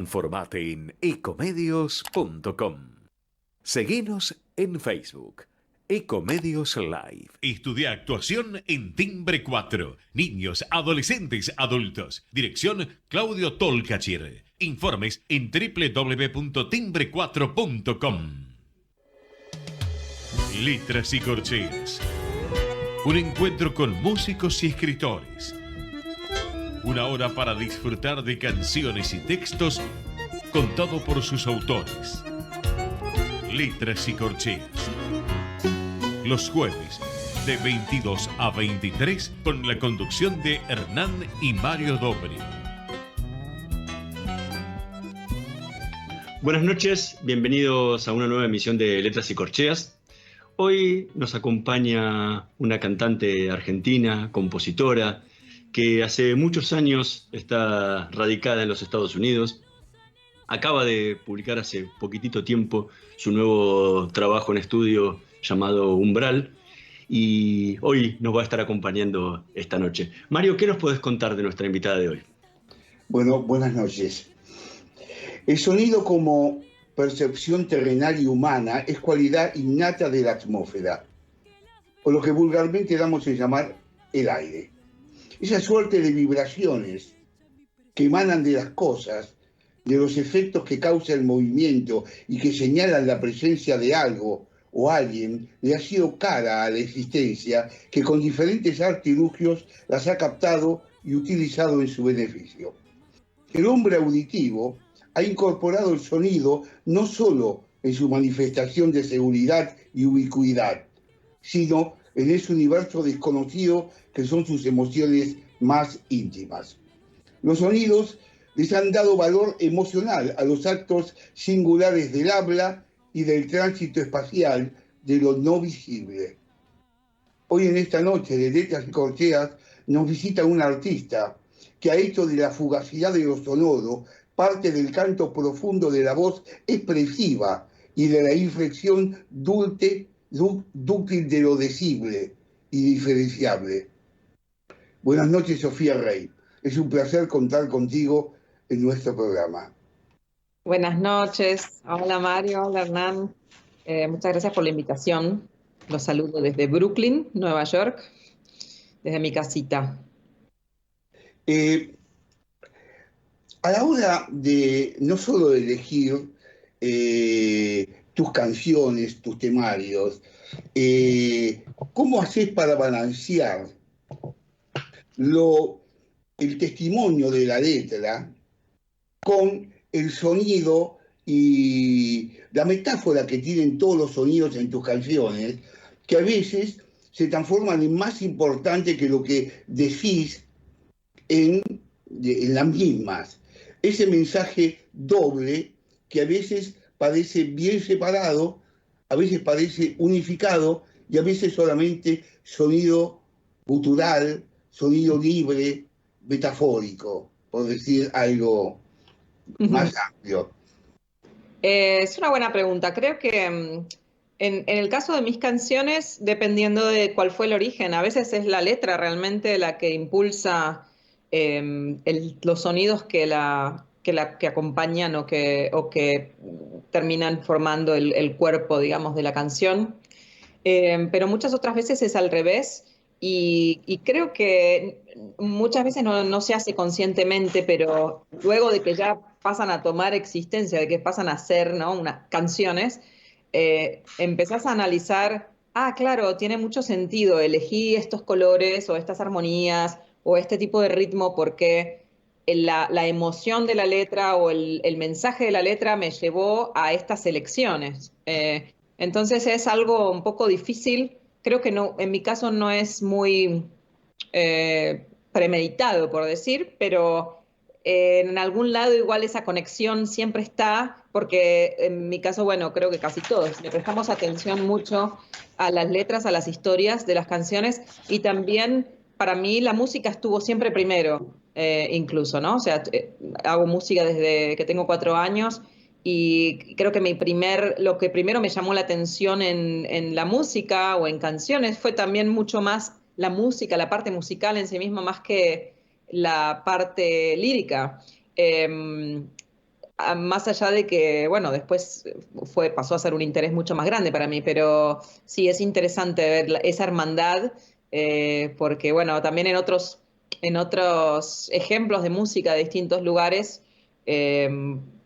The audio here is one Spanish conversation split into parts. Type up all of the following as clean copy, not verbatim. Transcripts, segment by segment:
Informate en ecomedios.com. Seguinos en Facebook, Ecomedios Live. Estudia actuación en Timbre 4. Niños, adolescentes, adultos. Dirección Claudio Tolcachir. Informes en www.timbre4.com. Letras y corcheas. Un encuentro con músicos y escritores. Una hora para disfrutar de canciones y textos contado por sus autores. Letras y corcheas. Los jueves de 22 a 23 con la conducción de Hernán y Mario Dobri. Buenas noches, bienvenidos a una nueva emisión de Letras y Corcheas. Hoy nos acompaña una cantante argentina, compositora, que hace muchos años está radicada en los Estados Unidos. Acaba de publicar hace poquitito tiempo su nuevo trabajo en estudio llamado Umbral, y hoy nos va a estar acompañando esta noche. Mario, ¿qué nos puedes contar de nuestra invitada de hoy? Bueno, buenas noches. El sonido como percepción terrenal y humana es cualidad innata de la atmósfera, o lo que vulgarmente damos en llamar el aire. Esa suerte de vibraciones que emanan de las cosas, de los efectos que causa el movimiento y que señalan la presencia de algo o alguien, le ha sido cara a la existencia, que con diferentes artilugios las ha captado y utilizado en su beneficio. El hombre auditivo ha incorporado el sonido no solo en su manifestación de seguridad y ubicuidad, sino en ese universo desconocido que son sus emociones más íntimas. Los sonidos les han dado valor emocional a los actos singulares del habla y del tránsito espacial de lo no visible. Hoy en esta noche de Letras y Corcheas nos visita un artista que ha hecho de la fugacidad de lo sonoro parte del canto profundo de la voz expresiva y de la inflexión dúctil de lo decible y diferenciable. Buenas noches, Sofía Rey. Es un placer contar contigo en nuestro programa. Buenas noches. Hola Mario, hola Hernán. Muchas gracias por la invitación. Los saludo desde Brooklyn, Nueva York, desde mi casita. A la hora de no solo de elegir tus canciones, tus temarios, ¿cómo haces para balancear el testimonio de la letra con el sonido y la metáfora que tienen todos los sonidos en tus canciones, que a veces se transforman en más importante que lo que decís en las mismas? Ese mensaje doble que a veces parece bien separado, a veces parece unificado y a veces solamente sonido gutural, sonido libre, metafórico, por decir algo más amplio. Es una buena pregunta. Creo que en el caso de mis canciones, dependiendo de cuál fue el origen, a veces es la letra realmente la que impulsa los sonidos que acompañan o que terminan formando el cuerpo, digamos, de la canción. Pero muchas otras veces es al revés. Y creo que muchas veces no se hace conscientemente, pero luego de que ya pasan a tomar existencia, de que pasan a ser, ¿no?, unas canciones, empezás a analizar, claro, tiene mucho sentido, elegí estos colores o estas armonías o este tipo de ritmo porque la emoción de la letra o el mensaje de la letra me llevó a estas elecciones. Entonces es algo un poco difícil. Creo que no, en mi caso no es muy premeditado, por decir, pero en algún lado igual esa conexión siempre está, porque en mi caso, bueno, creo que casi todos le prestamos atención mucho a las letras, a las historias de las canciones, y también para mí la música estuvo siempre primero, incluso, ¿no? O sea, hago música desde que tengo 4 años. Y creo que lo que primero me llamó la atención en la música o en canciones fue también mucho más la música, la parte musical en sí misma, más que la parte lírica. más allá de que, bueno, después pasó a ser un interés mucho más grande para mí, pero sí es interesante ver esa hermandad, porque, bueno, también en otros ejemplos de música de distintos lugares, eh,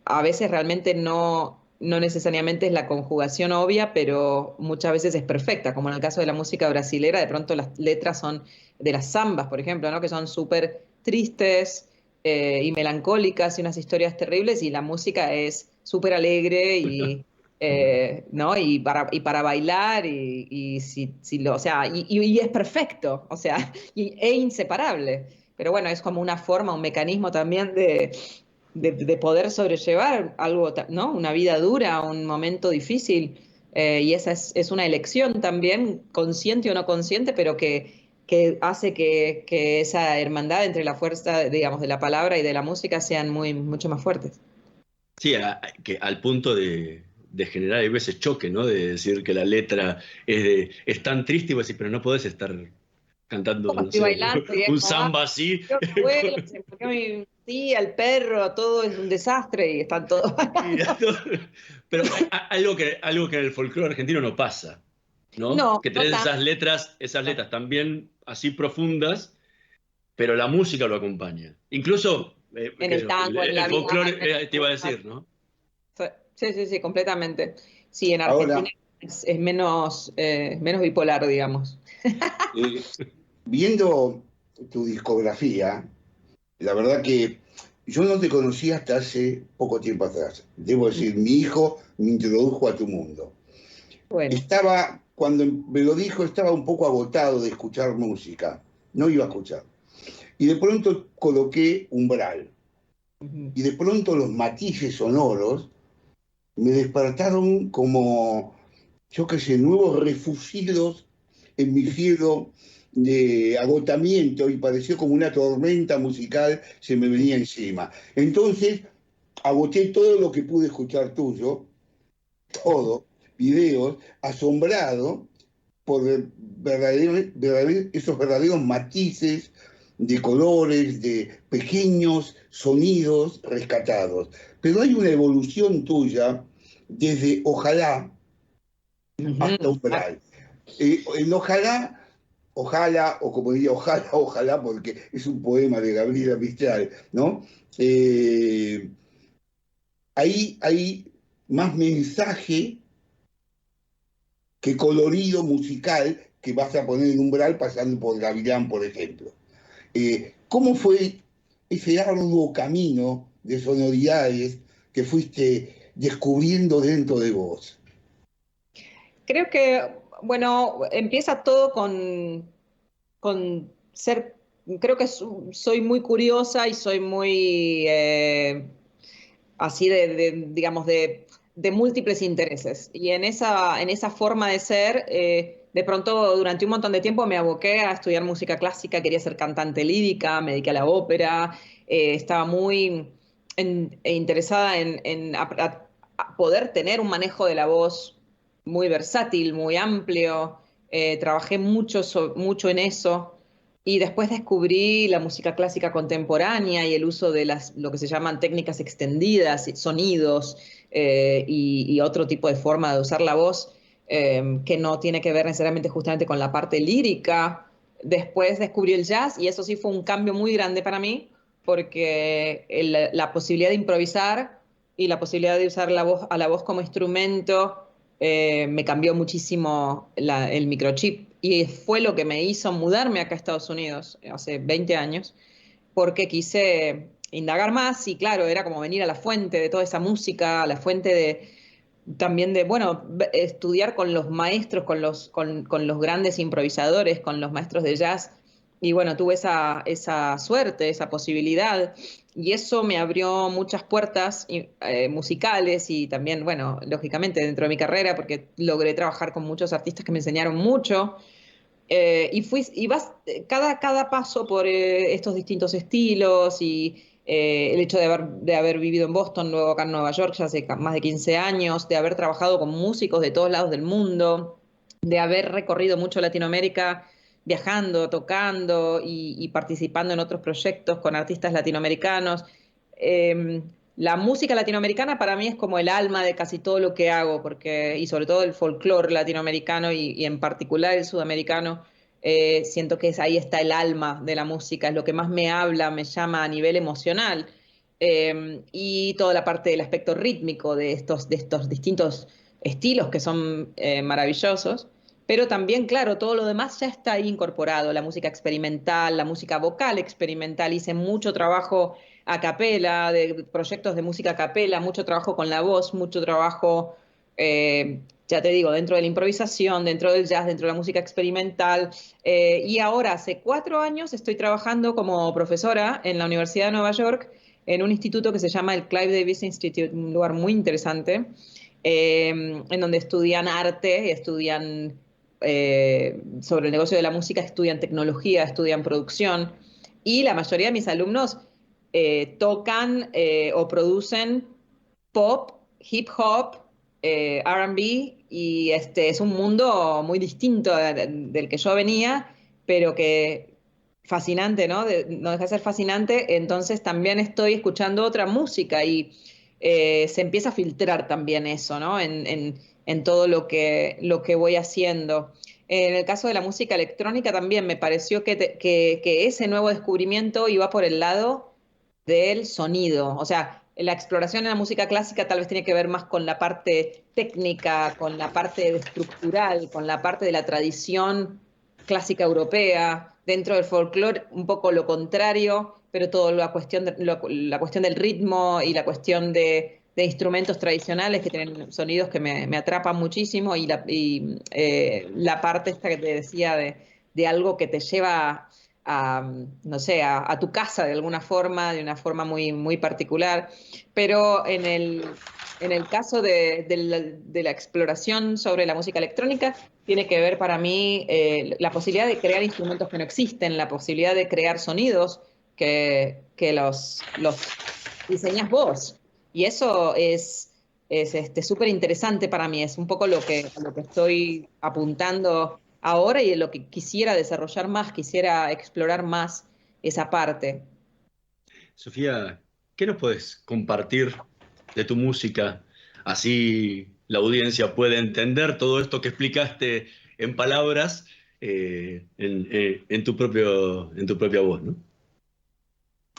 a veces realmente no necesariamente es la conjugación obvia, pero muchas veces es perfecta, como en el caso de la música brasilera, de pronto las letras son de las zambas, por ejemplo, ¿no? Que son súper tristes y melancólicas y unas historias terribles, y la música es súper alegre y, ¿no? Y para bailar o sea, y es perfecto, o sea, e inseparable. Pero bueno, es como una forma, un mecanismo también de poder sobrellevar algo, ¿no? Una vida dura, un momento difícil. Y esa es una elección también, consciente o no consciente, pero que hace que esa hermandad entre la fuerza, digamos, de la palabra y de la música sean mucho más fuertes. Sí, que al punto de generar a veces choque, ¿no? De decir que la letra es tan triste y vos decís, pero no podés estar cantando, Como no estoy sé, bailando y es un como, samba así. yo mi abuelo, se murió mi tía, el perro, todo es un desastre y están todos Y bailando. pero algo que en el folclore argentino no pasa, ¿no? No, Que no tenés tanto. esas letras también así profundas, pero la música lo acompaña. Incluso, En qué sé el yo, tango, en el la vida, folclore, en te iba a decir, ¿no? sí, sí, sí, completamente. Sí, en Argentina Ahora, es menos bipolar, digamos. eh, viendo tu discografía, la verdad que yo no te conocí hasta hace poco tiempo atrás. Debo decir, mi hijo me introdujo a tu mundo. Bueno. Cuando me lo dijo, estaba un poco agotado de escuchar música. No iba a escuchar. Y de pronto coloqué Umbral. Ujú. Y de pronto los matices sonoros me despertaron como, yo qué sé, nuevos refugios en mi cielo de agotamiento y pareció como una tormenta musical se me venía encima. Entonces, agoté todo lo que pude escuchar tuyo, todo, videos, asombrado por esos verdaderos matices de colores, de pequeños sonidos rescatados. Pero hay una evolución tuya desde Ojalá hasta Ujú. Umbral. En Ojalá, o como diría, ojalá, porque es un poema de Gabriela Mistral, ¿no? Eh, ahí hay más mensaje que colorido musical que vas a poner en Umbral pasando por Gavilán, por ejemplo. ¿Cómo fue ese arduo camino de sonoridades que fuiste descubriendo dentro de vos? Creo que, bueno, empieza todo con ser, creo que soy muy curiosa y soy muy así digamos, de múltiples intereses. Y en esa forma de ser, de pronto durante un montón de tiempo me aboqué a estudiar música clásica, quería ser cantante lírica, me dediqué a la ópera, estaba muy interesada a poder tener un manejo de la voz muy versátil, muy amplio. Trabajé mucho en eso. Y después descubrí la música clásica contemporánea y el uso de lo que se llaman técnicas extendidas, sonidos y otro tipo de forma de usar la voz que no tiene que ver necesariamente justamente con la parte lírica. Después descubrí el jazz y eso sí fue un cambio muy grande para mí porque la posibilidad de improvisar y la posibilidad de usar a la voz como instrumento me cambió muchísimo el microchip y fue lo que me hizo mudarme acá a Estados Unidos hace 20 años, porque quise indagar más y claro, era como venir a la fuente de toda esa música, a la fuente también de, bueno, estudiar con los maestros, con los grandes improvisadores, con los maestros de jazz. Y bueno, tuve esa suerte, esa posibilidad, y eso me abrió muchas puertas musicales y también, bueno, lógicamente dentro de mi carrera, porque logré trabajar con muchos artistas que me enseñaron mucho. Cada paso por estos distintos estilos y el hecho de haber vivido en Boston, luego acá en Nueva York ya hace más de 15 años, de haber trabajado con músicos de todos lados del mundo, de haber recorrido mucho Latinoamérica viajando, tocando y participando en otros proyectos con artistas latinoamericanos. Eh, la música latinoamericana para mí es como el alma de casi todo lo que hago, porque, y sobre todo el folclore latinoamericano y en particular el sudamericano, siento que ahí está el alma de la música, es lo que más me habla, me llama a nivel emocional. Y toda la parte del aspecto rítmico de estos distintos estilos que son maravillosos. Pero también, claro, todo lo demás ya está ahí incorporado, la música experimental, la música vocal experimental. Hice mucho trabajo a capela, de proyectos de música a capela, mucho trabajo con la voz, mucho trabajo, ya te digo, dentro de la improvisación, dentro del jazz, dentro de la música experimental. Y ahora, hace 4 años, estoy trabajando como profesora en la Universidad de Nueva York, en un instituto que se llama el Clive Davis Institute, un lugar muy interesante, en donde estudian arte, estudian sobre el negocio de la música, estudian tecnología, estudian producción, y la mayoría de mis alumnos tocan o producen pop, hip hop, R&B, y es un mundo muy distinto del que yo venía, pero que fascinante, ¿no? No deja de ser fascinante. Entonces también estoy escuchando otra música y se empieza a filtrar también eso, ¿no? En todo lo que voy haciendo. En el caso de la música electrónica también me pareció que ese nuevo descubrimiento iba por el lado del sonido. O sea, la exploración en la música clásica tal vez tiene que ver más con la parte técnica, con la parte estructural, con la parte de la tradición clásica europea. Dentro del folclore, un poco lo contrario, pero toda la cuestión, la cuestión del ritmo y la cuestión de instrumentos tradicionales que tienen sonidos que me atrapan muchísimo, la parte esta que te decía de algo que te lleva no sé, a tu casa de alguna forma, de una forma muy, muy particular. Pero en el caso de la exploración sobre la música electrónica, tiene que ver para mí la posibilidad de crear instrumentos que no existen, la posibilidad de crear sonidos que los diseñas vos. Y eso es súper interesante para mí, es un poco a lo que estoy apuntando ahora y en lo que quisiera desarrollar más, quisiera explorar más esa parte. Sofía, ¿qué nos puedes compartir de tu música? Así la audiencia puede entender todo esto que explicaste en palabras, en tu propia voz, ¿no?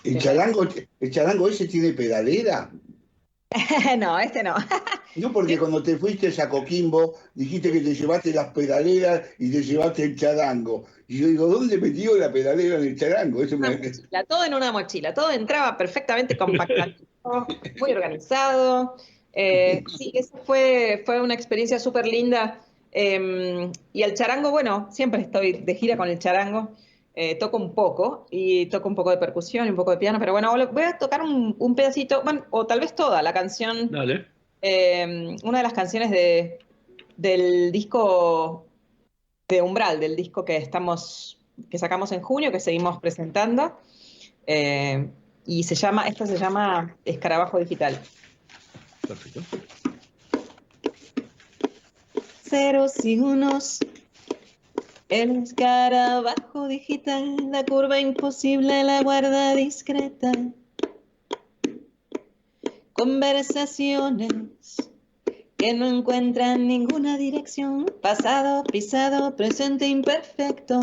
El charango ese tiene pedalera. No, este no. No, porque cuando te fuiste a Coquimbo, dijiste que te llevaste las pedaleras y te llevaste el charango. Y yo digo, ¿dónde metió la pedalera en el charango? Eso Una me... mochila, todo en una mochila, todo entraba perfectamente compactado, muy organizado. Sí, esa fue una experiencia súper linda. Y el charango, bueno, siempre estoy de gira con el charango. Toco un poco y toco un poco de percusión y un poco de piano, pero bueno, voy a tocar un pedacito, bueno, o tal vez toda la canción, Dale. una de las canciones del disco de Umbral, del disco que sacamos en junio, que seguimos presentando. Eh, y esta se llama Escarabajo Digital. Perfecto. Ceros y unos, el escarabajo digital, la curva imposible, la guarda discreta. Conversaciones que no encuentran ninguna dirección, pasado, pisado, presente imperfecto.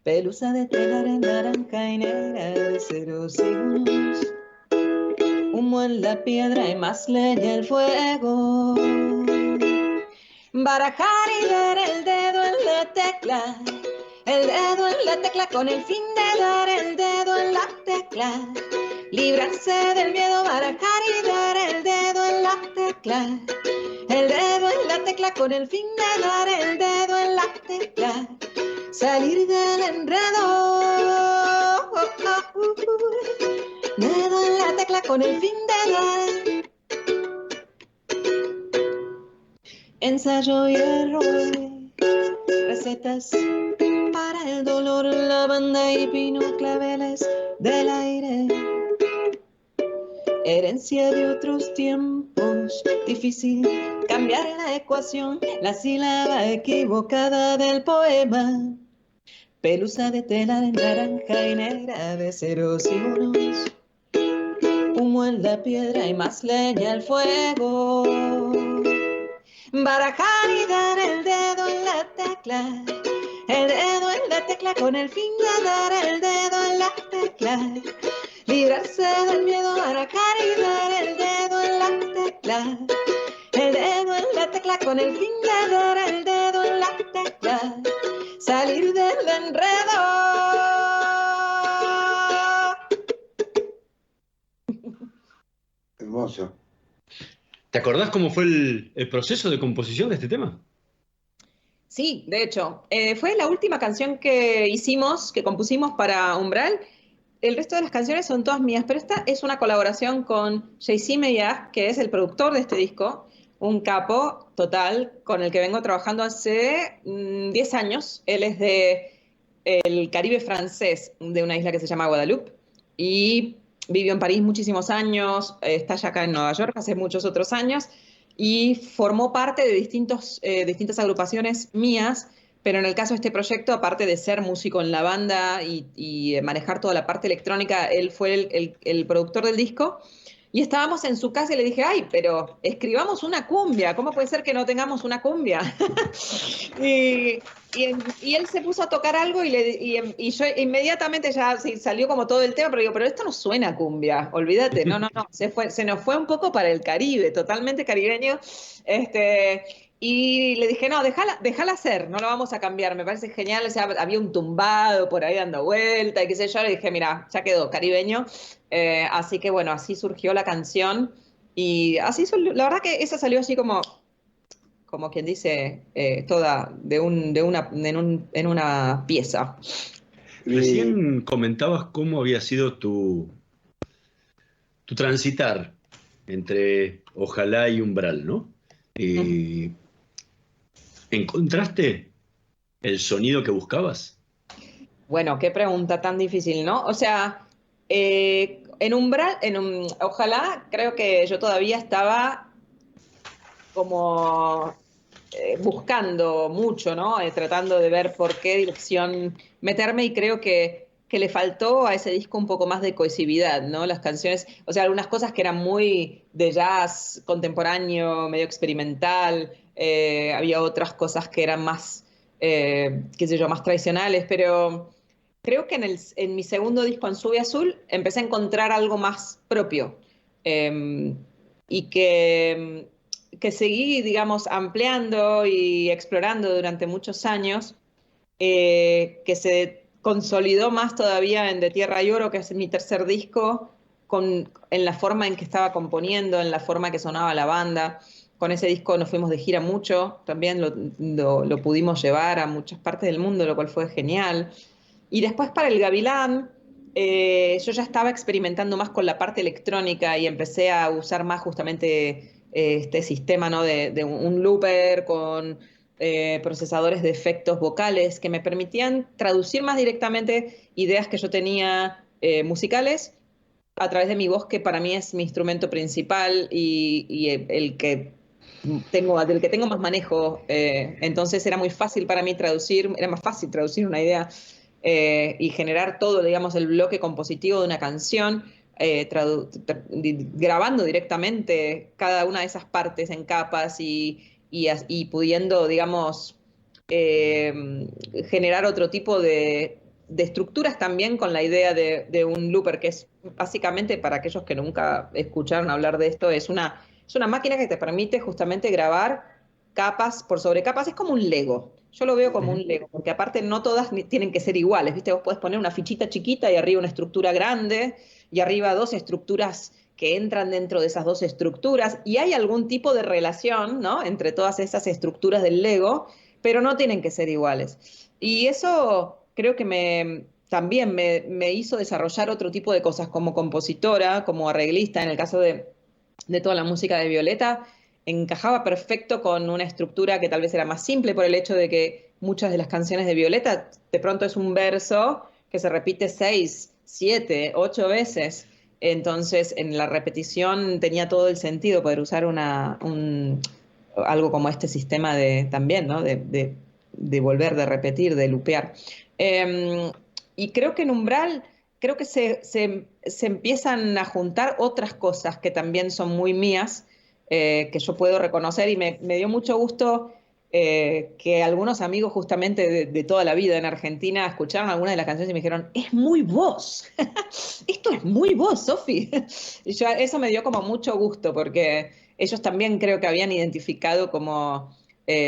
Pelusa de telar en naranja y negra de ceros y unos. Humo en la piedra y más leña el fuego. Barajar y ver el dedo en la tecla. El dedo en la tecla con el fin de dar el dedo en la tecla. Librarse del miedo, barajar y dar el dedo en la tecla. El dedo en la tecla con el fin de dar el dedo en la tecla. Salir del enredo. Dedo en la tecla con el fin de dar. Ensayo y error. Recetas para el dolor, lavanda y pino, claveles del aire. Herencia de otros tiempos, difícil cambiar la ecuación, la sílaba equivocada del poema. Pelusa de tela de naranja y negra de ceros y unos. humo en la piedra y más leña al fuego. Barajar y dar el dedo en la tecla, el dedo en la tecla con el fin de dar el dedo en la tecla. Librarse del miedo, barajar y dar el dedo en la tecla, el dedo en la tecla con el fin de dar el dedo en la tecla. Salir del enredo. Hermoso. ¿Te acordás cómo fue el proceso de composición de este tema? Sí, de hecho, fue la última canción que hicimos, que compusimos para Umbral. El resto de las canciones son todas mías, pero esta es una colaboración con JC Meyag, que es el productor de este disco, un capo total con el que vengo trabajando hace 10 años. Él es del Caribe francés, de una isla que se llama Guadalupe, y vivió en París muchísimos años, está ya acá en Nueva York hace muchos otros años, y formó parte de distintas agrupaciones mías, pero en el caso de este proyecto, aparte de ser músico en la banda y manejar toda la parte electrónica, él fue el productor del disco. Y estábamos en su casa y le dije, ay, pero escribamos una cumbia, ¿cómo puede ser que no tengamos una cumbia? y, y él se puso a tocar algo y yo inmediatamente ya sí, salió como todo el tema, pero digo, pero esto no suena a cumbia, olvídate, no, se nos fue un poco para el Caribe, totalmente caribeño. Y le dije, no, déjala hacer, no lo vamos a cambiar, me parece genial. O sea, había un tumbado por ahí dando vuelta y qué sé yo. Le dije, mira, ya quedó caribeño. Así que bueno, así surgió la canción. Y así, la verdad que esa salió así como quien dice, toda en una pieza. Recién comentabas cómo había sido tu transitar entre Ojalá y Umbral, ¿no? ¿Encontraste el sonido que buscabas? Bueno, qué pregunta tan difícil, ¿no? O sea, en Umbral, ojalá, creo que yo todavía estaba como buscando mucho, ¿no? Tratando de ver por qué dirección meterme y creo que le faltó a ese disco un poco más de cohesividad, ¿no? Las canciones, o sea, algunas cosas que eran muy de jazz contemporáneo, medio experimental, había otras cosas que eran más, qué sé yo, más tradicionales, pero creo que en mi segundo disco, En Sube Azul, empecé a encontrar algo más propio. Eh, y que seguí, digamos, ampliando y explorando durante muchos años, que se consolidó más todavía en De Tierra y Oro, que es mi tercer disco, en la forma en que estaba componiendo, en la forma que sonaba la banda. Con ese disco nos fuimos de gira mucho, también lo pudimos llevar a muchas partes del mundo, lo cual fue genial. Y después para El Gavilán, yo ya estaba experimentando más con la parte electrónica y empecé a usar más justamente este sistema, ¿no? de un looper con procesadores de efectos vocales que me permitían traducir más directamente ideas que yo tenía musicales a través de mi voz, que para mí es mi instrumento principal y del que tengo más manejo. Entonces era muy fácil para mí traducir, era más fácil traducir una idea y generar todo, digamos, el bloque compositivo de una canción, grabando directamente cada una de esas partes en capas y pudiendo, digamos, generar otro tipo de estructuras también con la idea de un looper, que es básicamente, para aquellos que nunca escucharon hablar de esto, es una máquina que te permite justamente grabar capas por sobre capas. Es como un Lego. Yo lo veo como un Lego, porque aparte no todas tienen que ser iguales, ¿viste? Vos podés poner una fichita chiquita y arriba una estructura grande y arriba dos estructuras que entran dentro de esas dos estructuras y hay algún tipo de relación, ¿no? Entre todas esas estructuras del Lego, pero no tienen que ser iguales. Y eso creo que también me hizo desarrollar otro tipo de cosas como compositora, como arreglista, en el caso de toda la música de Violeta, encajaba perfecto con una estructura que tal vez era más simple por el hecho de que muchas de las canciones de Violeta de pronto es un verso que se repite 6, 7, 8 veces. Entonces, en la repetición tenía todo el sentido poder usar algo como este sistema también, ¿no? De volver, de repetir, de lupear. Y creo que en Umbral creo que se empiezan a juntar otras cosas que también son muy mías, que yo puedo reconocer y me dio mucho gusto que algunos amigos justamente de toda la vida en Argentina escucharon algunas de las canciones y me dijeron, es muy vos, esto es muy vos, Sofi. Y yo, eso me dio como mucho gusto porque ellos también creo que habían identificado como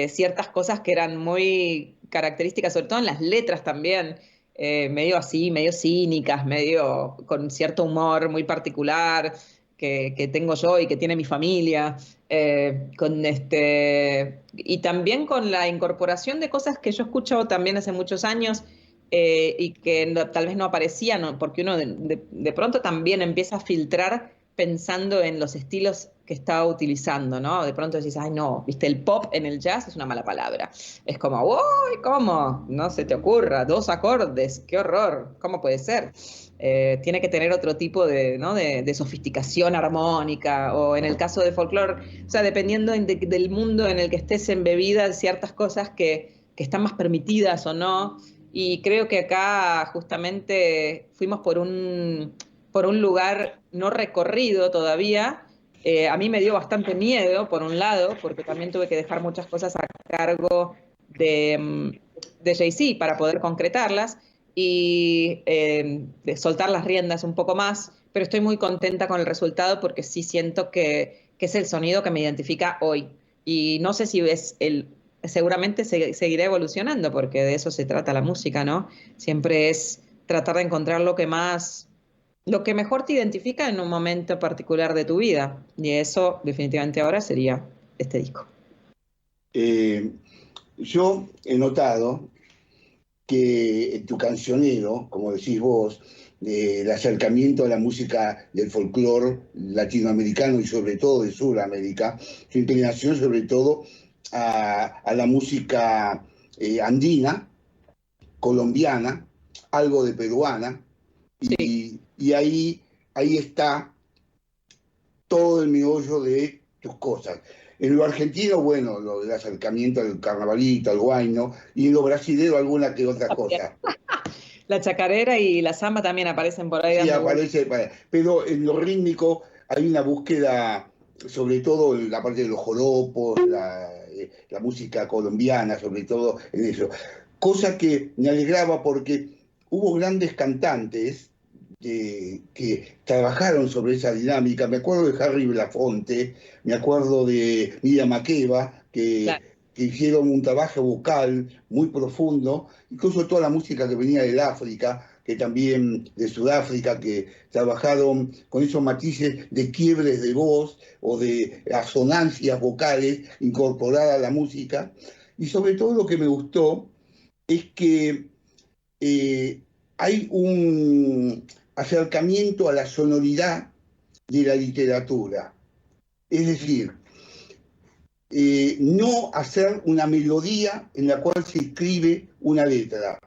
ciertas cosas que eran muy características, sobre todo en las letras también, medio así, medio cínicas, medio con cierto humor muy particular que tengo yo y que tiene mi familia, y también con la incorporación de cosas que yo he escuchado también hace muchos años y que tal vez no aparecían, ¿no? Porque uno de pronto también empieza a filtrar pensando en los estilos que estaba utilizando, ¿no? De pronto decís, ay no, viste, el pop en el jazz es una mala palabra. Es como, uy, ¿cómo? No se te ocurra, 2 acordes, qué horror, ¿cómo puede ser? Tiene que tener otro tipo de, ¿no? de sofisticación armónica, o en el caso de folclore, o sea, dependiendo del mundo en el que estés embebida, ciertas cosas que están más permitidas o no. Y creo que acá justamente fuimos por un lugar no recorrido todavía. A mí me dio bastante miedo, por un lado, porque también tuve que dejar muchas cosas a cargo de Jay-Z para poder concretarlas y de soltar las riendas un poco más, pero estoy muy contenta con el resultado porque sí siento que es el sonido que me identifica hoy. Y no sé si ves seguramente seguirá evolucionando porque de eso se trata la música, ¿no? Siempre es tratar de encontrar lo que mejor te identifica en un momento particular de tu vida. Y eso definitivamente ahora sería este disco. Yo he notado que en tu cancionero, como decís vos, el acercamiento a la música del folclore latinoamericano y sobre todo de Sudamérica, su inclinación sobre todo a la música andina, colombiana, algo de peruana, Sí. y ahí está todo el meollo de tus cosas. En lo argentino, bueno, lo del acercamiento al carnavalito, al huayno, y en lo brasilero alguna que otra cosa. La chacarera y la samba también aparecen por ahí Sí, dando vueltas. aparece, pero en lo rítmico hay una búsqueda, sobre todo en la parte de los joropos, la música colombiana, sobre todo en eso. Cosa que me alegraba porque hubo grandes cantantes que trabajaron sobre esa dinámica. Me acuerdo de Harry Belafonte, me acuerdo de Miriam Makeba, Claro. que hicieron un trabajo vocal muy profundo, incluso toda la música que venía del África, que también de Sudáfrica, que trabajaron con esos matices de quiebres de voz o de asonancias vocales incorporadas a la música. Y sobre todo lo que me gustó es que eh, hay un acercamiento a la sonoridad de la literatura. Es decir, no hacer una melodía en la cual se escribe una letra,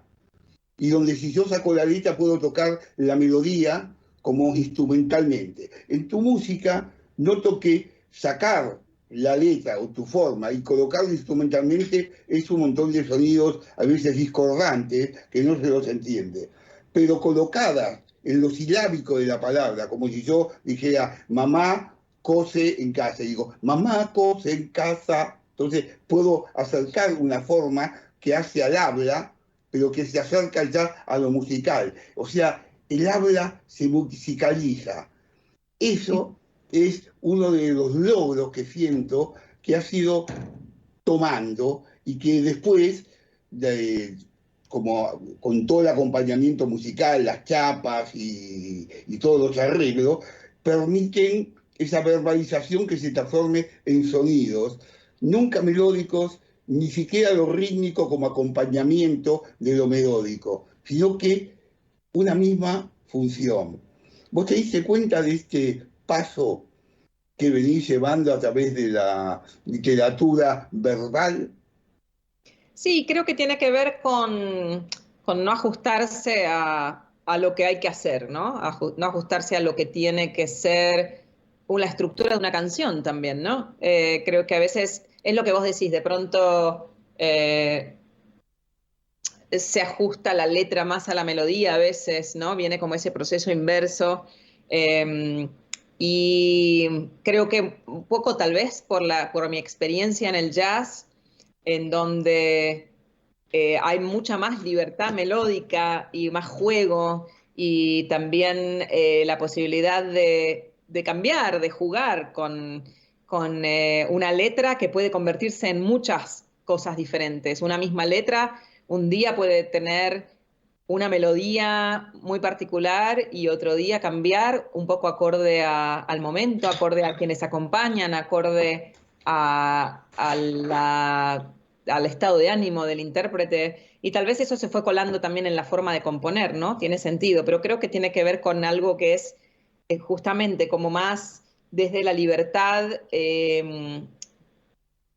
y donde si yo saco la letra puedo tocar la melodía como instrumentalmente. En tu música noto que sacar la letra o tu forma y colocarlo instrumentalmente es un montón de sonidos a veces discordantes que no se los entiende, pero colocadas en lo silábico de la palabra, como si yo dijera mamá cose en casa, y digo mamá cose en casa, entonces puedo acercar una forma que hace al habla pero que se acerca ya a lo musical. O sea, el habla se musicaliza. Eso es uno de los logros que siento que ha sido tomando y que después, como con todo el acompañamiento musical, las chapas y todos los arreglos, permiten esa verbalización que se transforme en sonidos, nunca melódicos, ni siquiera lo rítmico como acompañamiento de lo melódico, sino que una misma función. ¿Vos te diste cuenta de este paso que venís llevando a través de la literatura verbal? Sí, creo que tiene que ver con no ajustarse a lo que hay que hacer, ¿no? No ajustarse a lo que tiene que ser la estructura de una canción también, ¿no? Creo que a veces es lo que vos decís, de pronto se ajusta la letra más a la melodía a veces, ¿no? Viene como ese proceso inverso. Y creo que un poco tal vez por mi experiencia en el jazz, en donde hay mucha más libertad melódica y más juego y también la posibilidad de cambiar, de jugar con una letra que puede convertirse en muchas cosas diferentes. Una misma letra un día puede tener una melodía muy particular y otro día cambiar un poco acorde al momento, acorde a quienes acompañan, acorde al estado de ánimo del intérprete. Y tal vez eso se fue colando también en la forma de componer, ¿no? Tiene sentido, pero creo que tiene que ver con algo que es justamente como más desde la libertad,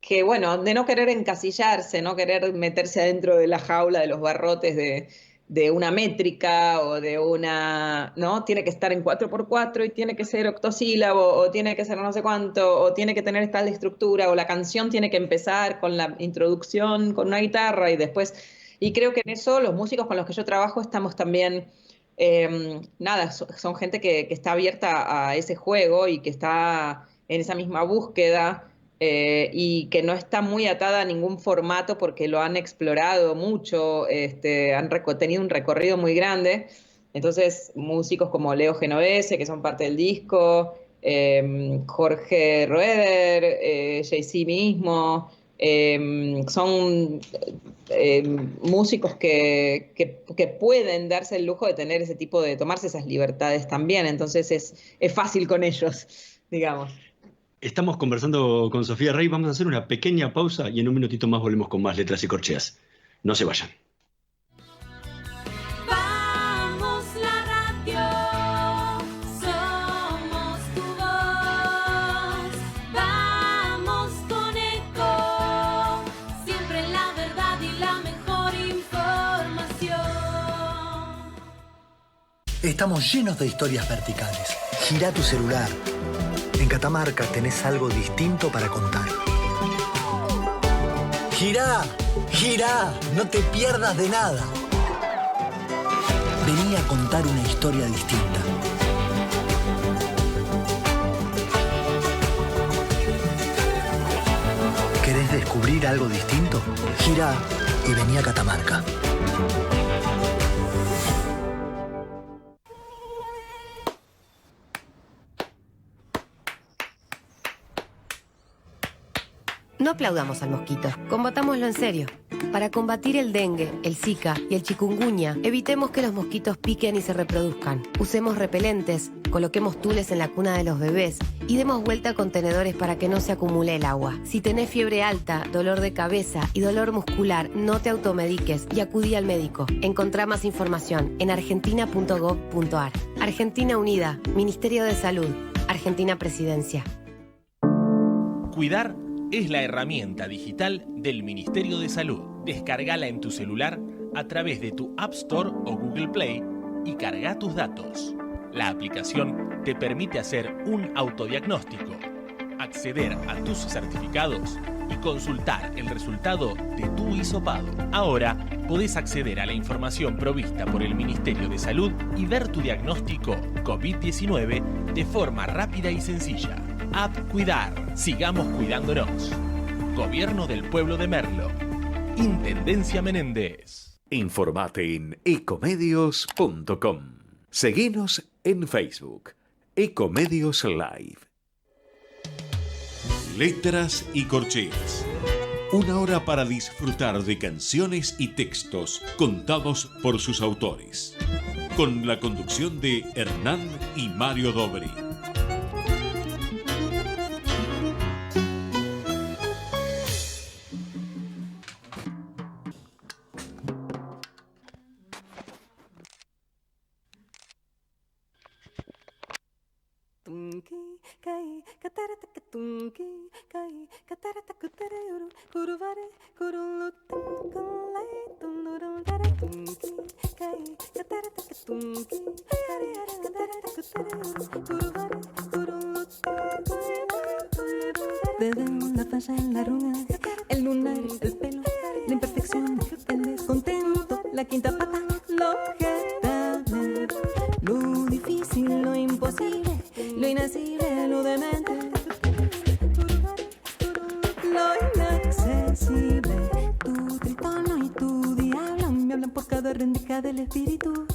que bueno, de no querer encasillarse, no querer meterse adentro de la jaula de los barrotes de una métrica o de una, ¿no? Tiene que estar en 4x4 y tiene que ser octosílabo o tiene que ser no sé cuánto o tiene que tener tal estructura o la canción tiene que empezar con la introducción con una guitarra y después, y creo que en eso los músicos con los que yo trabajo estamos también, nada, son gente que está abierta a ese juego y que está en esa misma búsqueda. Y que no está muy atada a ningún formato porque lo han explorado mucho, han tenido un recorrido muy grande. Entonces, músicos como Leo Genovese, que son parte del disco, Jorge Roeder, Jay-Z mismo, son músicos que pueden darse el lujo de tener ese tipo de, tomarse esas libertades también. Entonces, es fácil con ellos, digamos. Estamos conversando con Sofía Rey, vamos a hacer una pequeña pausa y en un minutito más volvemos con más letras y corcheas. No se vayan. Vamos la radio, somos tu voz. Vamos con Eco, siempre la verdad y la mejor información. Estamos llenos de historias verticales. Gira tu celular. En Catamarca tenés algo distinto para contar. ¡Girá! ¡Girá! No te pierdas de nada. Vení a contar una historia distinta. ¿Querés descubrir algo distinto? Girá y vení a Catamarca. No aplaudamos al mosquito, combatámoslo en serio. Para combatir el dengue, el zika y el chikungunya, evitemos que los mosquitos piquen y se reproduzcan. Usemos repelentes, coloquemos tules en la cuna de los bebés y demos vuelta a contenedores para que no se acumule el agua. Si tenés fiebre alta, dolor de cabeza y dolor muscular, no te automediques y acudí al médico. Encontrá más información en argentina.gov.ar. Argentina Unida, Ministerio de Salud, Argentina Presidencia. Cuidar es la herramienta digital del Ministerio de Salud. Descárgala en tu celular a través de tu App Store o Google Play y carga tus datos. La aplicación te permite hacer un autodiagnóstico, acceder a tus certificados y consultar el resultado de tu hisopado. Ahora podés acceder a la información provista por el Ministerio de Salud y ver tu diagnóstico COVID-19 de forma rápida y sencilla. App Cuidar. Sigamos cuidándonos. Gobierno del Pueblo de Merlo. Intendencia Menéndez. Informate en ecomedios.com. Seguinos en Facebook. Ecomedios Live. Letras y corcheas. Una hora para disfrutar de canciones y textos contados por sus autores. Con la conducción de Hernán y Mario Dobri. Desde la falla en la arruga, el lunar, el pelo, la imperfección, el descontento, la quinta pata, lo objetable, lo difícil, lo imposible, lo inaccesible, lo demente, lo inaccesible. Tu tritono y tu diablo me hablan por cada rendija del espíritu.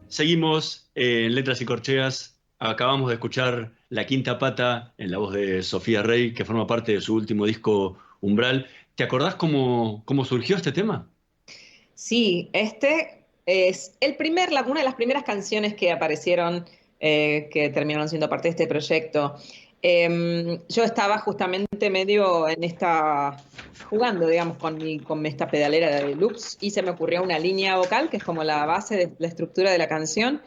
Seguimos en Letras y Corcheas. Acabamos de escuchar La Quinta Pata en la voz de Sofía Rey, que forma parte de su último disco Umbral. ¿Te acordás cómo surgió este tema? Sí, este es una de las primeras canciones que aparecieron, que terminaron siendo parte de este proyecto. Yo estaba justamente medio jugando, digamos, con esta pedalera de loops, y se me ocurrió una línea vocal, que es como la base de la estructura de la canción.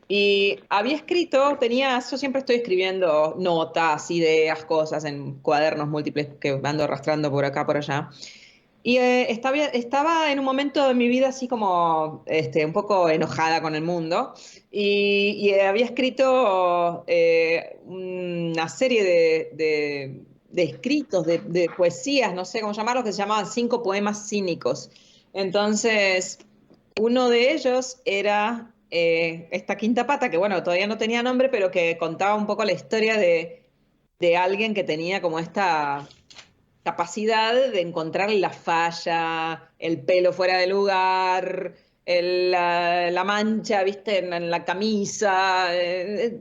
Y había yo siempre estoy escribiendo notas, ideas, cosas en cuadernos múltiples que ando arrastrando por acá, por allá. Y estaba en un momento de mi vida así como un poco enojada con el mundo, y había escrito una serie de escritos, de poesías, no sé cómo llamarlos, que se llamaban 5 poemas cínicos. Entonces, uno de ellos era esta Quinta Pata, que bueno, todavía no tenía nombre, pero que contaba un poco la historia de alguien que tenía como esta capacidad de encontrar la falla, el pelo fuera de lugar, la mancha, ¿viste? En la camisa.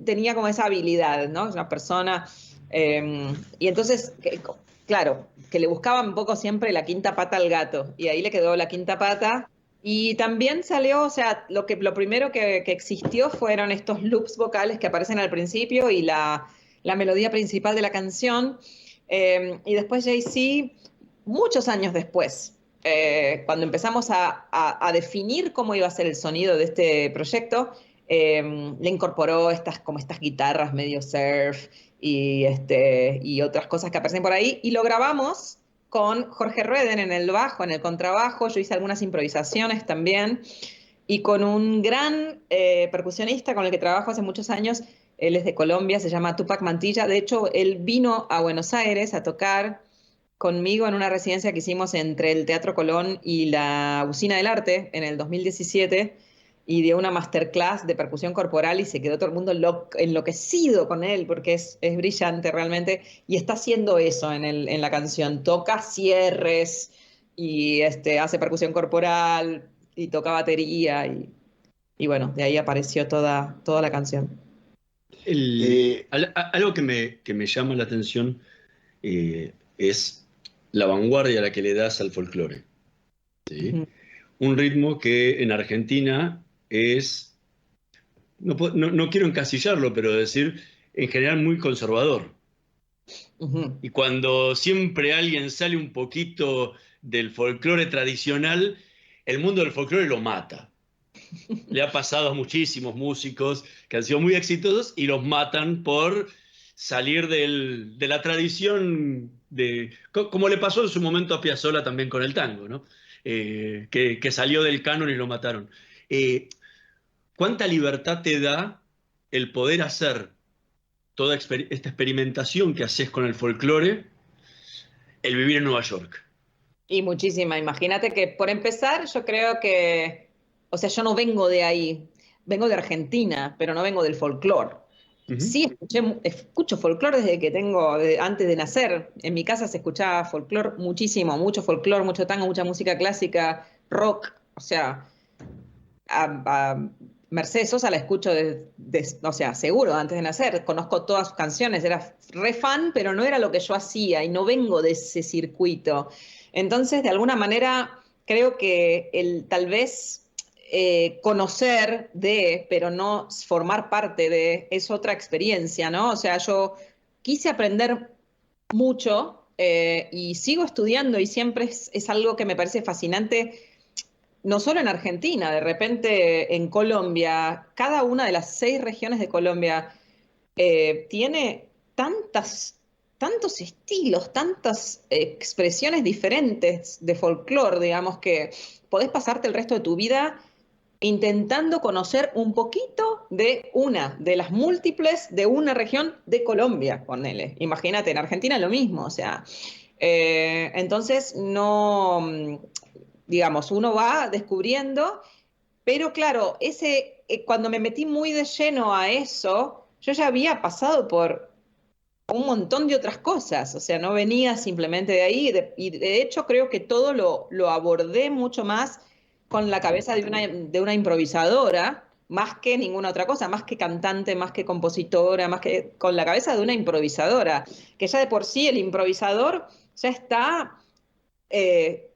Tenía como esa habilidad, ¿no? Es una persona. Y entonces, claro, que le buscaban un poco siempre la quinta pata al gato. Y ahí le quedó la Quinta Pata. Y también salió, o sea, lo primero que existió fueron estos loops vocales que aparecen al principio y la melodía principal de la canción. Y después Jay-Z, muchos años después, cuando empezamos a definir cómo iba a ser el sonido de este proyecto, le incorporó estas guitarras medio surf y otras cosas que aparecen por ahí, y lo grabamos con Jorge Rueden en el bajo, en el contrabajo. Yo hice algunas improvisaciones también, y con un gran percusionista con el que trabajo hace muchos años. Él es de Colombia, se llama Tupac Mantilla. De hecho, él vino a Buenos Aires a tocar conmigo en una residencia que hicimos entre el Teatro Colón y la Usina del Arte en el 2017 y dio una masterclass de percusión corporal y se quedó todo el mundo enloquecido con él porque es brillante realmente y está haciendo eso en la canción. Toca cierres y hace percusión corporal y toca batería y bueno, de ahí apareció toda la canción. Algo que me llama la atención es la vanguardia a la que le das al folclore, ¿sí? Ujú. Un ritmo que en Argentina es, no quiero encasillarlo, pero decir, en general muy conservador. Ujú. Y cuando siempre alguien sale un poquito del folclore tradicional, el mundo del folclore lo mata. Le ha pasado a muchísimos músicos que han sido muy exitosos y los matan por salir de la tradición, como le pasó en su momento a Piazzolla también con el tango, ¿no? Que salió del canon y lo mataron. ¿Cuánta libertad te da el poder hacer toda esta experimentación que haces con el folclore, el vivir en Nueva York? Y muchísima. Imagínate que, por empezar, yo creo que, o sea, yo no vengo de ahí, vengo de Argentina, pero no vengo del folclore. Ujú. Sí, escucho folclore desde que antes de nacer. En mi casa se escuchaba folclore muchísimo, mucho folclore, mucho tango, mucha música clásica, rock. O sea, a Mercedes Sosa la escucho o sea, seguro, antes de nacer. Conozco todas sus canciones, era re fan, pero no era lo que yo hacía y no vengo de ese circuito. Entonces, de alguna manera, creo que tal vez conocer pero no formar parte de, es otra experiencia, ¿no? O sea, yo quise aprender mucho y sigo estudiando y siempre es algo que me parece fascinante, no solo en Argentina, de repente en Colombia, cada una de las 6 regiones de Colombia tiene tantos estilos, tantas expresiones diferentes de folclore, digamos, que podés pasarte el resto de tu vida intentando conocer un poquito de las múltiples de una región de Colombia, ponele. Imagínate, en Argentina lo mismo, o sea, entonces no, digamos, uno va descubriendo, pero claro, cuando me metí muy de lleno a eso, yo ya había pasado por un montón de otras cosas, o sea, no venía simplemente de ahí, y de hecho creo que todo lo abordé mucho más con la cabeza de una improvisadora, más que ninguna otra cosa, más que cantante, más que compositora, más que con la cabeza de una improvisadora, que ya de por sí el improvisador ya está,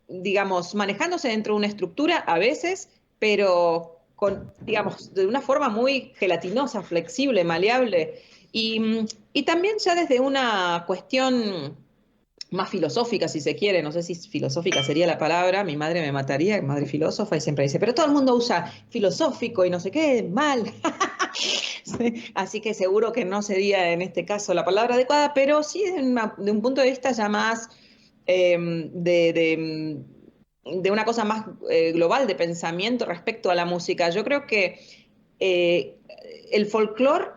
digamos, manejándose dentro de una estructura a veces, pero digamos, de una forma muy gelatinosa, flexible, maleable. Y también ya desde una cuestión más filosófica, si se quiere, no sé si filosófica sería la palabra, mi madre me mataría, madre filósofa, y siempre dice, pero todo el mundo usa filosófico y no sé qué, mal. Sí, así que seguro que no sería en este caso la palabra adecuada, pero sí de un punto de vista ya más de una cosa más global de pensamiento respecto a la música. Yo creo que eh, el folclore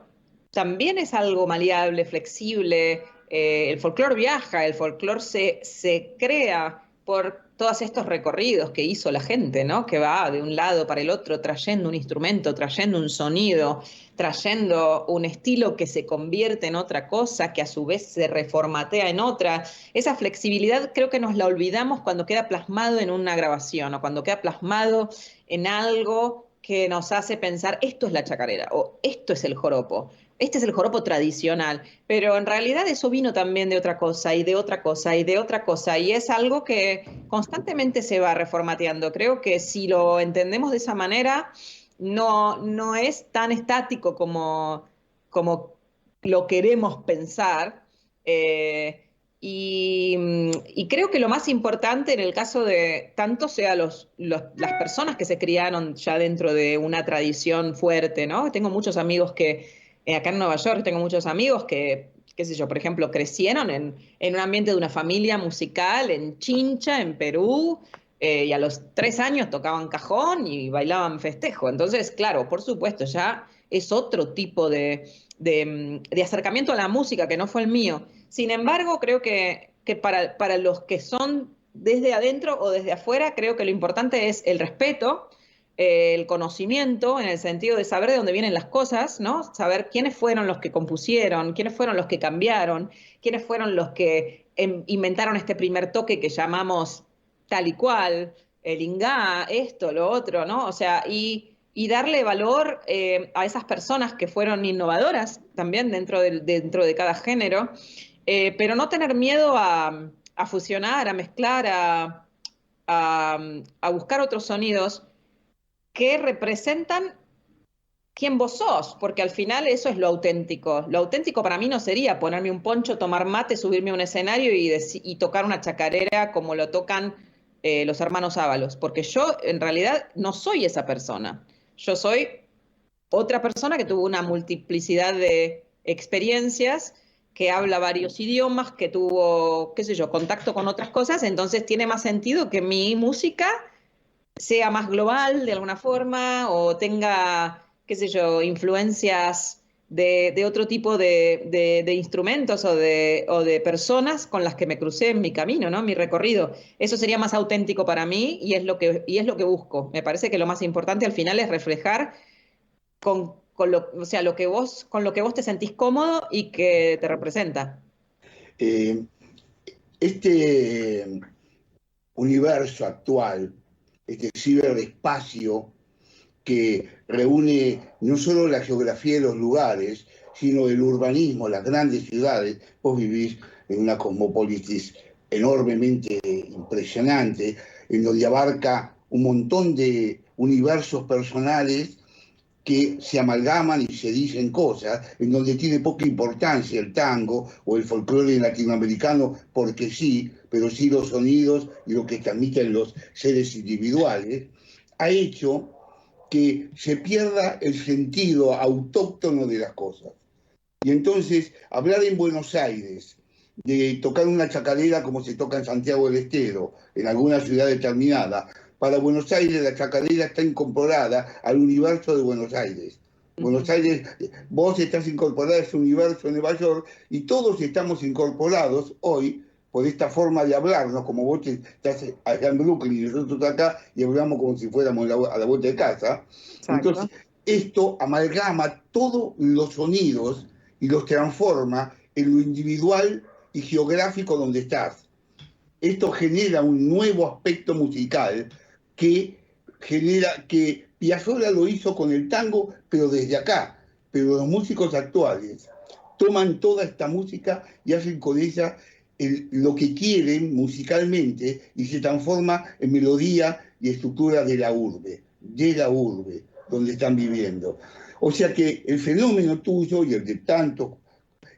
también es algo maleable, flexible. El folclore viaja, el folclore se crea por todos estos recorridos que hizo la gente, ¿no? Que va de un lado para el otro trayendo un instrumento, trayendo un sonido, trayendo un estilo que se convierte en otra cosa, que a su vez se reformatea en otra. Esa flexibilidad creo que nos la olvidamos cuando queda plasmado en una grabación o cuando queda plasmado en algo que nos hace pensar esto es la chacarera o esto es el joropo. Este es el joropo tradicional, pero en realidad eso vino también de otra cosa y de otra cosa y de otra cosa, y es algo que constantemente se va reformateando. Creo que si lo entendemos de esa manera, no es tan estático como lo queremos pensar. Y creo que lo más importante en el caso de tanto sea las personas que se criaron ya dentro de una tradición fuerte, ¿no? Tengo muchos amigos acá en Nueva York tengo muchos amigos que, qué sé yo, por ejemplo, crecieron en un ambiente de una familia musical en Chincha, en Perú, y a los 3 años tocaban cajón y bailaban festejo. Entonces, claro, por supuesto, ya es otro tipo de acercamiento a la música que no fue el mío. Sin embargo, creo que que para los que son desde adentro o desde afuera, creo que lo importante es el respeto, el conocimiento, en el sentido de saber de dónde vienen las cosas, ¿no? Saber quiénes fueron los que compusieron, quiénes fueron los que cambiaron, quiénes fueron los que inventaron este primer toque que llamamos tal y cual, el ingá, esto, lo otro, ¿no? O sea, y darle valor a esas personas que fueron innovadoras también dentro de cada género, pero no tener miedo a fusionar, a mezclar, a buscar otros sonidos que representan quién vos sos, porque al final eso es lo auténtico. Lo auténtico para mí no sería ponerme un poncho, tomar mate, subirme a un escenario y tocar una chacarera como lo tocan los hermanos Ábalos, porque yo en realidad no soy esa persona. Yo soy otra persona que tuvo una multiplicidad de experiencias, que habla varios idiomas, que tuvo, qué sé yo, contacto con otras cosas, entonces tiene más sentido que mi música sea más global de alguna forma o tenga, qué sé yo, influencias de otro tipo de instrumentos o de personas con las que me crucé en mi camino, ¿no? Mi recorrido. Eso sería más auténtico para mí y es lo que busco. Me parece que lo más importante al final es reflejar con lo que vos te sentís cómodo y que te representa. Este universo actual, este ciberespacio que reúne no solo la geografía de los lugares, sino el urbanismo, las grandes ciudades. Vos vivís en una cosmópolis enormemente impresionante, en donde abarca un montón de universos personales que se amalgaman y se dicen cosas, en donde tiene poca importancia el tango o el folclore latinoamericano, porque sí, pero sí los sonidos y lo que transmiten los seres individuales, ha hecho que se pierda el sentido autóctono de las cosas. Y entonces, hablar en Buenos Aires de tocar una chacarera como se toca en Santiago del Estero, en alguna ciudad determinada, para Buenos Aires la chacarera está incorporada al universo de Buenos Aires. Buenos Aires, vos estás incorporada a ese universo de Nueva York y todos estamos incorporados hoy por esta forma de hablarnos, como vos estás allá en Brooklyn y nosotros acá y hablamos como si fuéramos a la vuelta de casa. Exacto. Entonces, esto amalgama todos los sonidos y los transforma en lo individual y geográfico donde estás. Esto genera un nuevo aspecto musical que Piazzolla lo hizo con el tango, pero desde acá. Pero los músicos actuales toman toda esta música y hacen con ella lo que quieren musicalmente y se transforma en melodía y estructura de la urbe, donde están viviendo. O sea que el fenómeno tuyo y el de tantos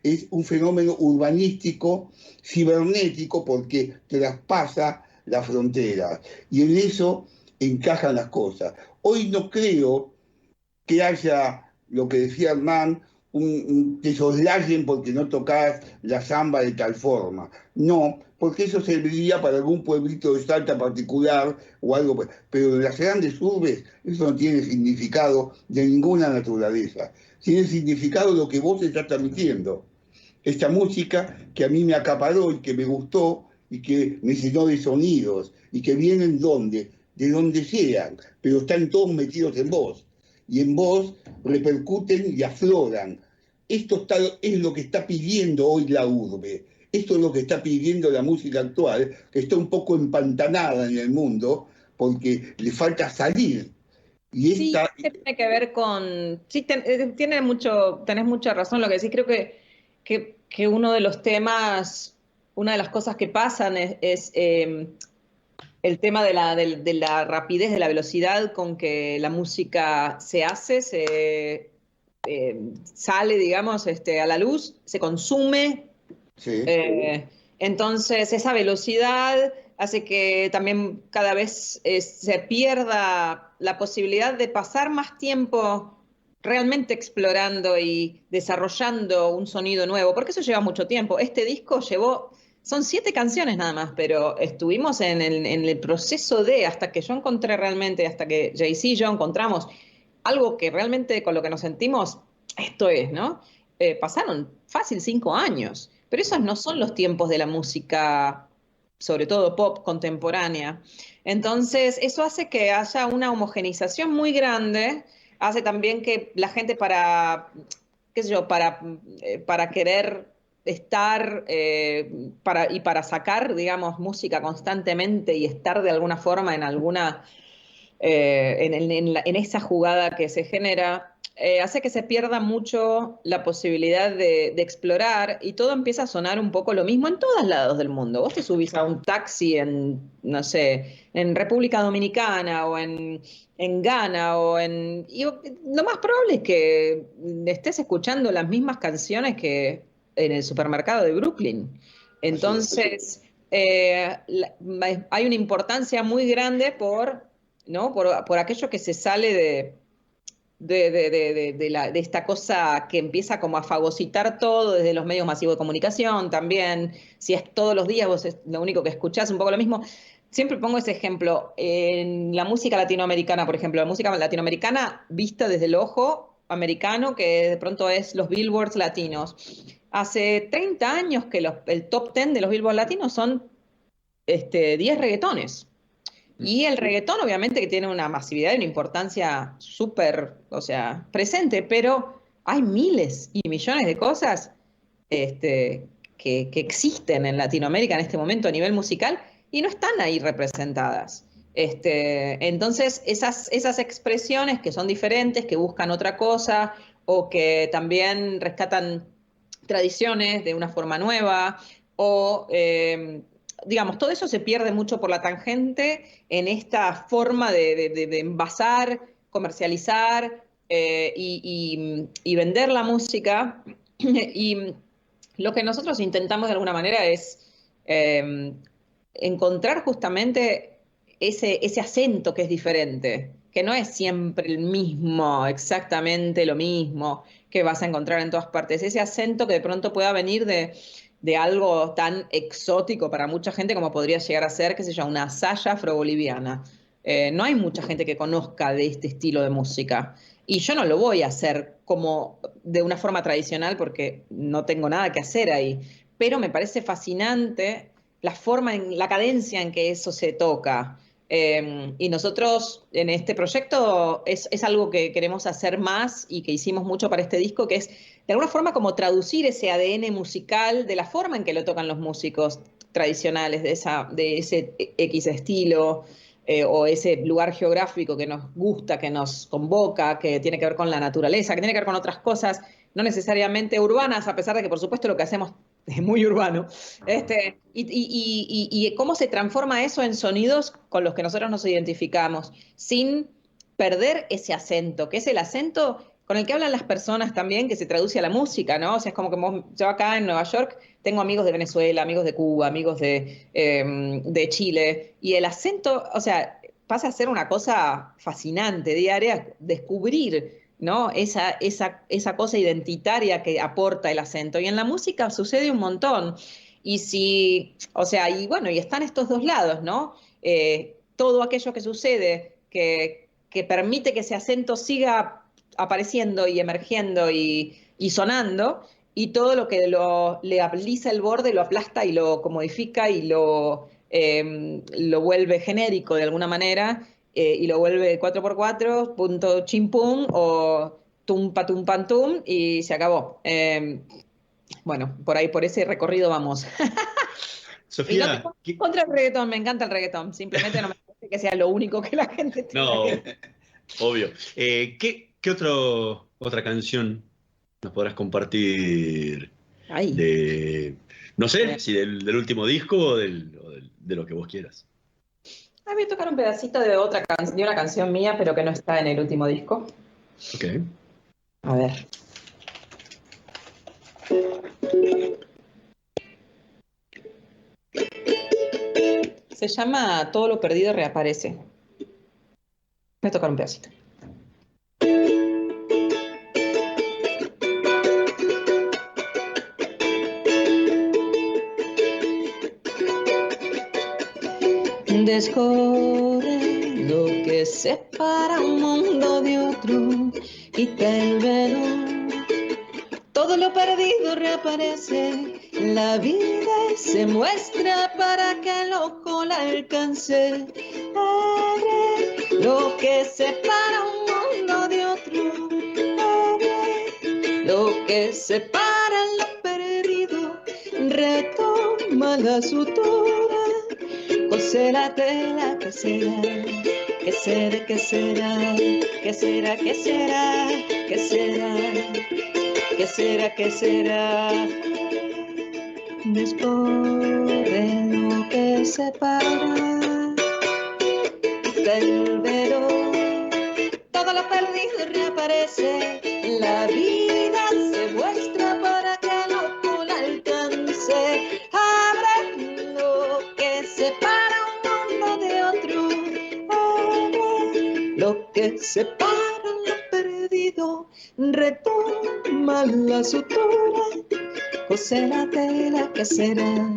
es un fenómeno urbanístico, cibernético, porque traspasa la frontera. Y en eso encajan las cosas. Hoy no creo que haya, lo que decía Hernán, que soslayen porque no tocas la samba de tal forma. No, porque eso serviría para algún pueblito de Salta particular o algo. Pero en las grandes urbes eso no tiene significado de ninguna naturaleza. Tiene significado lo que vos estás transmitiendo. Esta música que a mí me acaparó y que me gustó y que me llenó de sonidos y que vienen de donde sean, pero están todos metidos en vos. Y en vos repercuten y afloran. Esto es lo que está pidiendo hoy la urbe. Esto es lo que está pidiendo la música actual, que está un poco empantanada en el mundo porque le falta salir. Y sí, tiene que ver con... Sí, tenés mucha razón lo que decís. Creo que uno de los temas, una de las cosas que pasan es el tema de la rapidez, de la velocidad con que la música se hace, sale, digamos, a la luz, se consume. Sí. Entonces, esa velocidad hace que también cada vez se pierda la posibilidad de pasar más tiempo realmente explorando y desarrollando un sonido nuevo, porque eso lleva mucho tiempo. Este disco son 7 canciones nada más, pero estuvimos en el proceso hasta que yo encontré realmente, hasta que Jay-Z y yo encontramos algo que realmente con lo que nos sentimos, esto es, ¿no? Pasaron fácil 5 años. pero esos no son los tiempos de la música, sobre todo pop contemporánea. Entonces, eso hace que haya una homogeneización muy grande, hace también que la gente qué sé yo, para querer estar para sacar, digamos, música constantemente y estar de alguna forma en alguna en esa jugada que se genera, hace que se pierda mucho la posibilidad de explorar y todo empieza a sonar un poco lo mismo en todos lados del mundo. Vos te subís a un taxi no sé, en República Dominicana o en Ghana y lo más probable es que estés escuchando las mismas canciones que en el supermercado de Brooklyn. Entonces, hay una importancia muy grande ¿no? Por aquello que se sale de esta cosa que empieza como a fagocitar todo desde los medios masivos de comunicación también. Si es todos los días vos es lo único que escuchás, un poco lo mismo. Siempre pongo ese ejemplo. En la música latinoamericana, por ejemplo, la música latinoamericana vista desde el ojo americano, que de pronto es los billboards latinos. Hace 30 años que el top 10 de los billboards latinos son 10 reggaetones. Y el reggaetón obviamente que tiene una masividad y una importancia súper, o sea, presente, pero hay miles y millones de cosas que existen en Latinoamérica en este momento a nivel musical y no están ahí representadas. Entonces, esas expresiones que son diferentes, que buscan otra cosa o que también rescatan tradiciones de una forma nueva o... digamos, todo eso se pierde mucho por la tangente en esta forma de envasar, comercializar y vender la música. Y lo que nosotros intentamos de alguna manera es encontrar justamente ese acento que es diferente, que no es siempre el mismo, exactamente lo mismo que vas a encontrar en todas partes. Ese acento que de pronto pueda venir de algo tan exótico para mucha gente como podría llegar a ser, qué sé yo, una saya afro-boliviana. No hay mucha gente que conozca de este estilo de música. Y yo no lo voy a hacer como de una forma tradicional porque no tengo nada que hacer ahí. Pero me parece fascinante la forma, la cadencia en que eso se toca. Y nosotros en este proyecto es algo que queremos hacer más y que hicimos mucho para este disco, que es de alguna forma como traducir ese ADN musical de la forma en que lo tocan los músicos tradicionales, de ese X estilo o ese lugar geográfico que nos gusta, que nos convoca, que tiene que ver con la naturaleza, que tiene que ver con otras cosas, no necesariamente urbanas, a pesar de que por supuesto lo que hacemos es muy urbano, y cómo se transforma eso en sonidos con los que nosotros nos identificamos, sin perder ese acento, que es el acento con el que hablan las personas también, que se traduce a la música, ¿no? O sea, es como que yo acá en Nueva York tengo amigos de Venezuela, amigos de Cuba, amigos de Chile, y el acento, o sea, pasa a ser una cosa fascinante, diaria, descubrir, ¿no? Esa cosa identitaria que aporta el acento. Y en la música sucede un montón. O sea, y bueno, y están estos dos lados, ¿no? Todo aquello que sucede que permite que ese acento siga apareciendo y emergiendo y sonando, y todo lo que le alisa el borde, lo aplasta y lo comodifica y lo vuelve genérico de alguna manera, y lo vuelve 4x4, punto chimpum o tum patum pantum y se acabó. Bueno, por ese recorrido vamos. Sofía, contra el reggaetón, me encanta el reggaetón, simplemente no me parece que sea lo único que la gente tiene. No, obvio. ¿Qué otra canción nos podrás compartir? No sé, si del último disco o de lo que vos quieras. Voy a tocar un pedacito de una canción mía, pero que no está en el último disco. Ok. A ver. Se llama Todo lo perdido reaparece. Voy a tocar un pedacito. Descubre lo que separa un mundo de otro y te velo. Todo todo lo perdido reaparece, la vida se muestra para que el ojo la alcance. Abre lo que separa un mundo de otro, abre lo que separa lo perdido, retoma la sutura, cose la tela que será. ¿Qué será, qué será, qué será, qué será, qué será, qué será, qué será? Descorre lo que separa del velo, todo lo perdido reaparece, la vida se muestra para que el ojo la alcance. Abre lo que separa un mundo de otro, lo que separa lo perdido, retoma la sutura, cose la tela que será.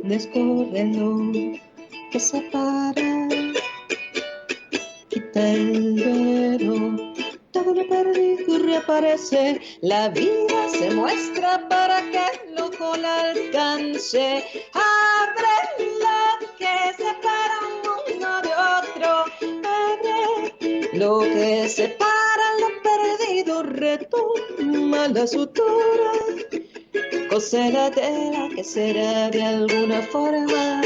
Descorre lo que separa, quita el velo, todo lo perdido reaparece, la vida se muestra para que el ojo la alcance. Abre lo que separa un mundo de otro, abre lo que separa lo perdido, retoma la sutura, cose la tela que será de alguna forma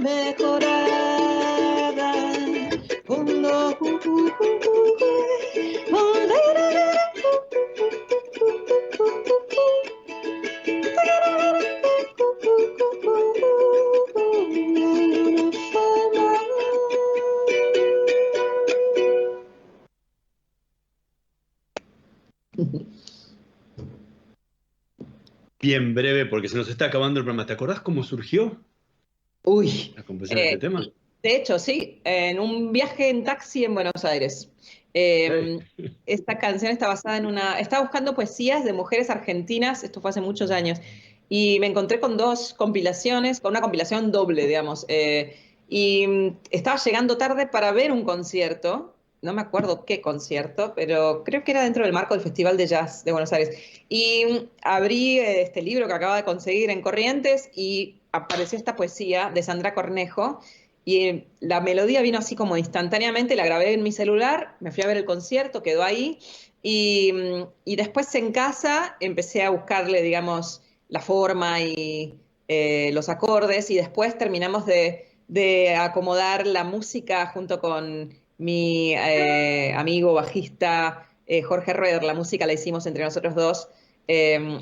mejorada. Bien breve, porque se nos está acabando el programa. ¿Te acordás cómo surgió Uy, la composición de este tema? de hecho, sí, en un viaje en taxi en Buenos Aires. Esta canción está basada en estaba buscando poesías de mujeres argentinas, esto fue hace muchos años, y me encontré con dos compilaciones, con una compilación doble, digamos, y estaba llegando tarde para ver un concierto, no me acuerdo qué concierto, pero creo que era dentro del marco del Festival de Jazz de Buenos Aires. Y abrí este libro que acababa de conseguir en Corrientes y apareció esta poesía de Sandra Cornejo, y la melodía vino así como instantáneamente, la grabé en mi celular, me fui a ver el concierto, quedó ahí, y después en casa empecé a buscarle, digamos, la forma y los acordes, y después terminamos de acomodar la música junto con mi amigo bajista Jorge Roeder. La música la hicimos entre nosotros dos,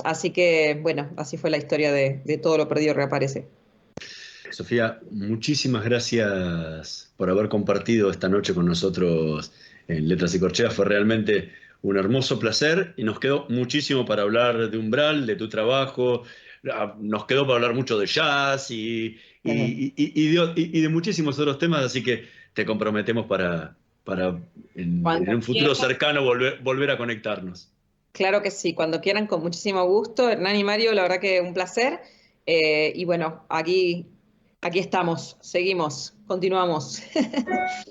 así que, bueno, así fue la historia de Todo lo perdido reaparece. Sofía, muchísimas gracias por haber compartido esta noche con nosotros en Letras y Corcheas. Fue realmente un hermoso placer y nos quedó muchísimo para hablar de Umbral, de tu trabajo. Nos quedó para hablar mucho de jazz y de muchísimos otros temas, así que te comprometemos para en un futuro cercano volver a conectarnos. Claro que sí, cuando quieran, con muchísimo gusto. Hernán y Mario, la verdad que un placer. Y bueno, aquí estamos, seguimos, continuamos.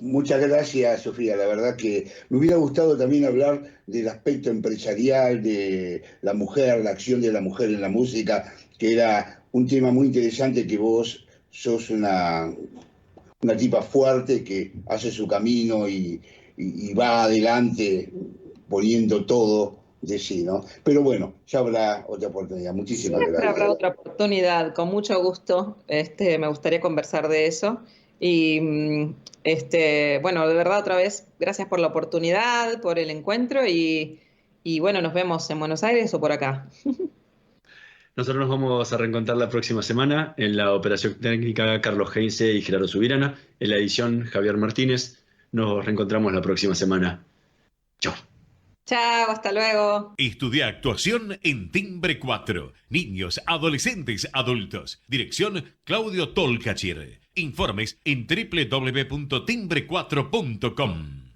Muchas gracias, Sofía. La verdad que me hubiera gustado también hablar del aspecto empresarial de la mujer, la acción de la mujer en la música, que era un tema muy interesante, que vos sos una tipa fuerte que hace su camino y va adelante poniendo todo de sí, ¿no? Pero bueno, ya habrá otra oportunidad. Muchísimas Siempre gracias. habrá otra oportunidad, con mucho gusto. Me gustaría conversar de eso. Y bueno, de verdad, otra vez, gracias por la oportunidad, por el encuentro y bueno, nos vemos en Buenos Aires o por acá. Nosotros nos vamos a reencontrar la próxima semana en la operación técnica Carlos Heinze y Gerardo Subirana, en la edición Javier Martínez. Nos reencontramos la próxima semana. Chao. Chao, hasta luego. Estudia actuación en Timbre 4. Niños, adolescentes, adultos. Dirección Claudio Tolcachir. Informes en www.timbre4.com.